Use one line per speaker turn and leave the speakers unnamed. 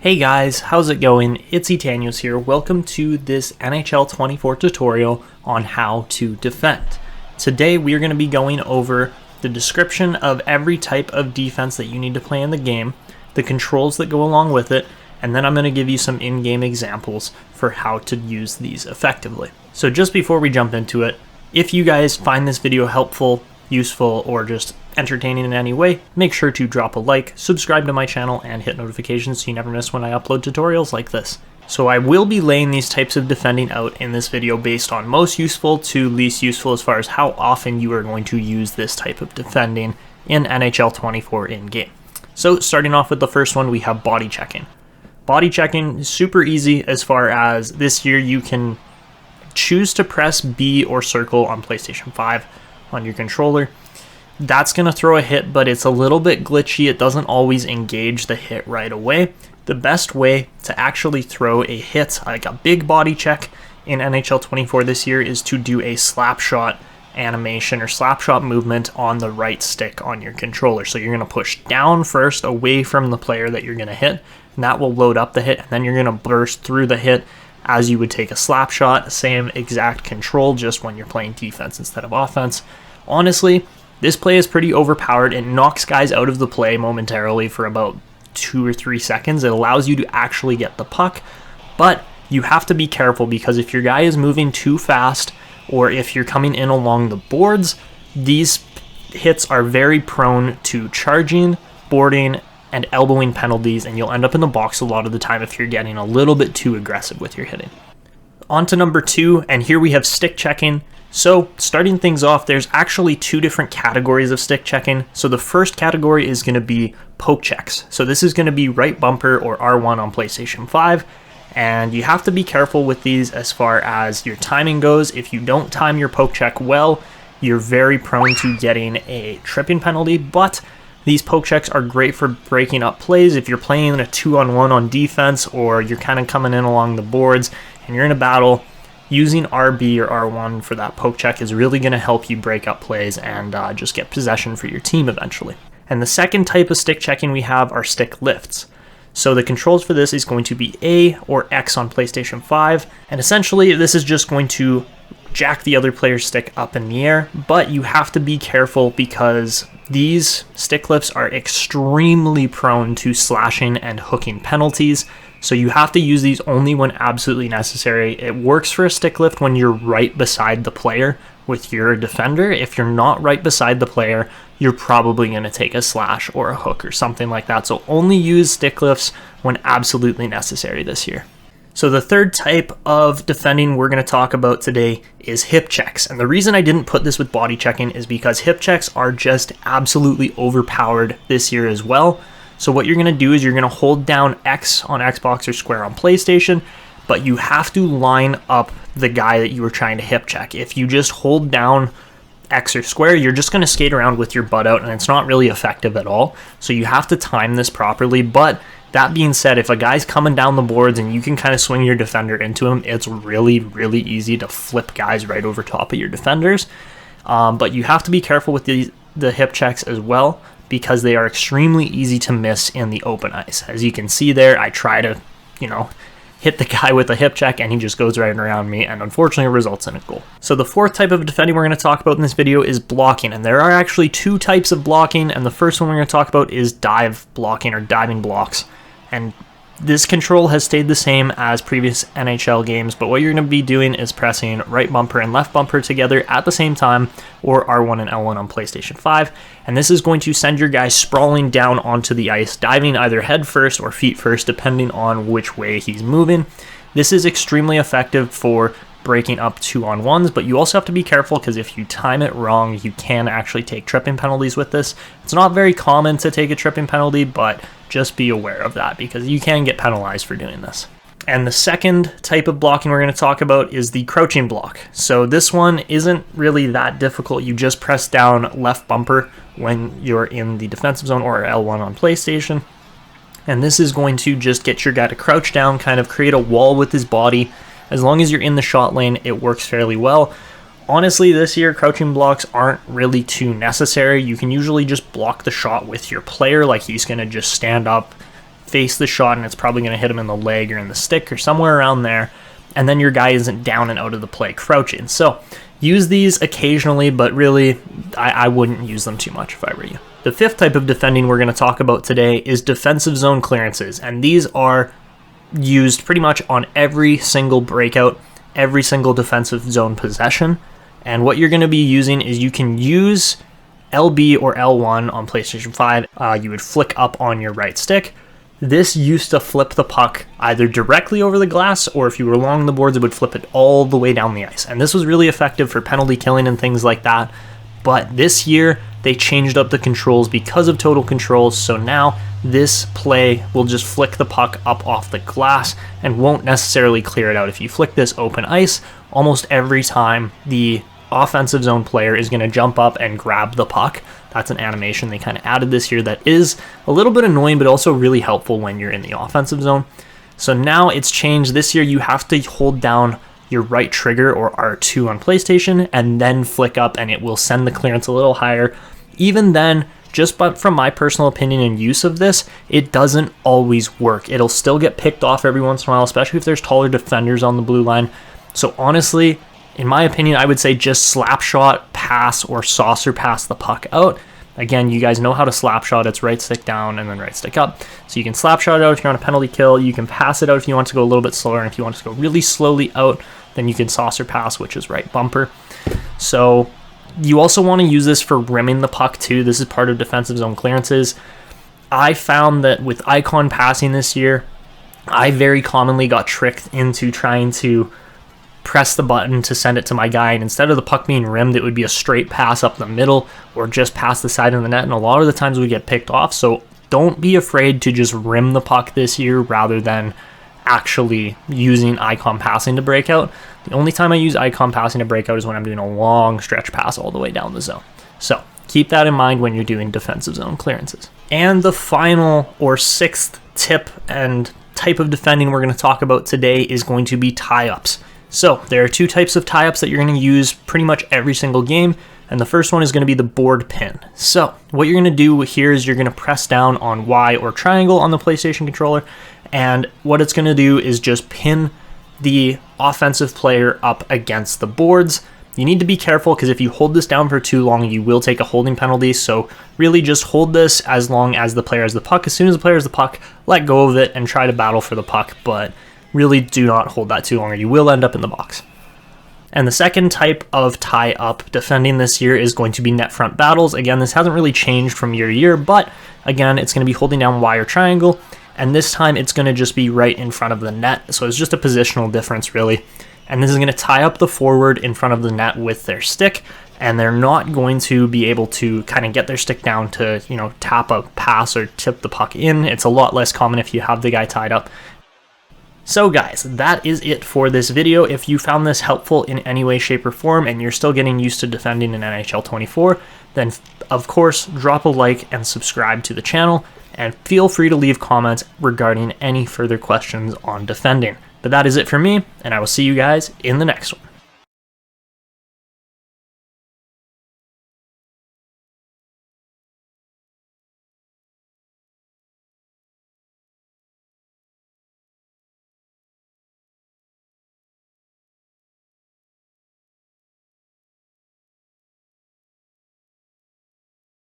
Hey guys, how's it going? It's Etanyos here. Welcome to this NHL 24 tutorial on how to defend. Today we are going to be going over the description of every type of defense that you need to play in the game, the controls that go along with it, and then I'm going to give you some in-game examples for how to use these effectively. So just before we jump into it, if you guys find this video helpful, useful, or just entertaining in any way, make sure to drop a like, subscribe to my channel, and hit notifications so you never miss when I upload tutorials like this. So I will be laying these types of defending out in this video based on most useful to least useful as far as how often you are going to use this type of defending in NHL 24 in-game. So starting off with the first one, we have body checking. Body checking is super easy as far as this here you can choose to press B or circle on PlayStation 5 on your controller. That's going to throw a hit, but it's a little bit glitchy. It doesn't always engage the hit right away. The best way to actually throw a hit, like a big body check in NHL 24 this year, is to do a slap shot animation or slap shot movement on the right stick on your controller. So you're going to push down first away from the player that you're going to hit, and that will load up the hit, and then you're going to burst through the hit as you would take a slap shot. Same exact control, just when you're playing defense instead of offense. Honestly, this play is pretty overpowered. It knocks guys out of the play momentarily for about 2 or 3 seconds. It allows you to actually get the puck, but you have to be careful because if your guy is moving too fast or if you're coming in along the boards, these hits are very prone to charging, boarding, and elbowing penalties, and you'll end up in the box a lot of the time if you're getting a little bit too aggressive with your hitting. On to number 2, and here we have stick checking. So starting things off, there's actually 2 different categories of stick checking. So the first category is going to be poke checks. So this is going to be right bumper or R1 on PlayStation 5. And you have to be careful with these as far as your timing goes. If you don't time your poke check well, you're very prone to getting a tripping penalty. But these poke checks are great for breaking up plays. If you're playing a 2-on-1 on defense, or you're kind of coming in along the boards and you're in a battle, using RB or R1 for that poke check is really going to help you break up plays and just get possession for your team eventually. And the second type of stick checking we have are stick lifts. So the controls for this is going to be A or X on PlayStation 5, and essentially this is just going to jack the other player's stick up in the air, but you have to be careful because these stick lifts are extremely prone to slashing and hooking penalties. So you have to use these only when absolutely necessary. It works for a stick lift when you're right beside the player with your defender. If you're not right beside the player, you're probably going to take a slash or a hook or something like that. So only use stick lifts when absolutely necessary this year. So the third type of defending we're going to talk about today is hip checks. And the reason I didn't put this with body checking is because hip checks are just absolutely overpowered this year as well. So what you're going to do is you're going to hold down X on Xbox or square on PlayStation, but you have to line up the guy that you were trying to hip check. If you just hold down X or square, you're just going to skate around with your butt out, and it's not really effective at all. So you have to time this properly. But that being said, if a guy's coming down the boards and you can kind of swing your defender into him, it's really, really easy to flip guys right over top of your defenders. But you have to be careful with the hip checks as well, because they are extremely easy to miss in the open ice. As you can see there, I try to, hit the guy with a hip check and he just goes right around me, and unfortunately it results in a goal. So the fourth type of defending we're going to talk about in this video is blocking, and there are actually 2 types of blocking, and the first one we're going to talk about is dive blocking or diving blocks. And this control has stayed the same as previous NHL games, but what you're going to be doing is pressing right bumper and left bumper together at the same time, or R1 and L1 on PlayStation 5, and this is going to send your guy sprawling down onto the ice, diving either head first or feet first, depending on which way he's moving. This is extremely effective for breaking up 2-on-1s, but you also have to be careful because if you time it wrong, you can actually take tripping penalties with this. It's not very common to take a tripping penalty, but just be aware of that because you can get penalized for doing this. And the second type of blocking we're going to talk about is the crouching block. So this one isn't really that difficult. You just press down left bumper when you're in the defensive zone, or L1 on PlayStation. And this is going to just get your guy to crouch down, kind of create a wall with his body. As long as you're in the shot lane, it works fairly well. Honestly, this year, crouching blocks aren't really too necessary. You can usually just block the shot with your player, like he's going to just stand up face the shot and it's probably going to hit him in the leg or in the stick or somewhere around there, and then your guy isn't down and out of the play crouching. So use these occasionally, but really I wouldn't use them too much if I were you. The fifth type of defending we're going to talk about today is defensive zone clearances, and these are used pretty much on every single breakout, every single defensive zone possession. And what you're going to be using is you can use LB or L1 on PlayStation 5. You would flick up on your right stick. This used to flip the puck either directly over the glass, or if you were along the boards, it would flip it all the way down the ice. And this was really effective for penalty killing and things like that. But this year, they changed up the controls because of total controls, so now this play will just flick the puck up off the glass and won't necessarily clear it out. If you flick this open ice, almost every time the offensive zone player is going to jump up and grab the puck. That's an animation they kind of added this year that is a little bit annoying, but also really helpful when you're in the offensive zone. So now it's changed. This year you have to hold down your right trigger, or R2 on PlayStation, and then flick up and it will send the clearance a little higher. Even then, just from my personal opinion and use of this, it doesn't always work. It'll still get picked off every once in a while, especially if there's taller defenders on the blue line. So honestly, in my opinion, I would say just slap shot, pass, or saucer pass the puck out. Again, you guys know how to slap shot. It's right stick down and then right stick up. So you can slap shot it out if you're on a penalty kill. You can pass it out if you want to go a little bit slower. And if you want to go really slowly out, then you can saucer pass, which is right bumper. So you also want to use this for rimming the puck too. This is part of defensive zone clearances. I found that with icon passing this year, I very commonly got tricked into trying to press the button to send it to my guy, and instead of the puck being rimmed, it would be a straight pass up the middle or just past the side of the net, and a lot of the times we get picked off. So don't be afraid to just rim the puck this year rather than actually using icon passing to break out. The only time I use icon passing to break out is when I'm doing a long stretch pass all the way down the zone. So keep that in mind when you're doing defensive zone clearances. And the final or sixth tip and type of defending we're going to talk about today is going to be tie-ups. So there are two types of tie-ups that you're going to use pretty much every single game, and the first one is going to be the board pin. So what you're going to do here is you're going to press down on Y or triangle on the PlayStation controller, and what it's going to do is just pin the offensive player up against the boards. You need to be careful because if you hold this down for too long, you will take a holding penalty. So really just hold this as long as the player has the puck. As soon as the player has the puck, let go of it and try to battle for the puck, but really do not hold that too long or you will end up in the box. And the second type of tie-up defending this year is going to be net front battles. Again, this hasn't really changed from year to year, but again, it's going to be holding down Y or triangle, and this time it's going to just be right in front of the net. So it's just a positional difference, really. And this is going to tie up the forward in front of the net with their stick, and they're not going to be able to kind of get their stick down to, tap a pass or tip the puck in. It's a lot less common if you have the guy tied up. So guys, that is it for this video. If you found this helpful in any way, shape, or form, and you're still getting used to defending in NHL 24, then of course, drop a like and subscribe to the channel, and feel free to leave comments regarding any further questions on defending. But that is it for me, and I will see you guys in the next one.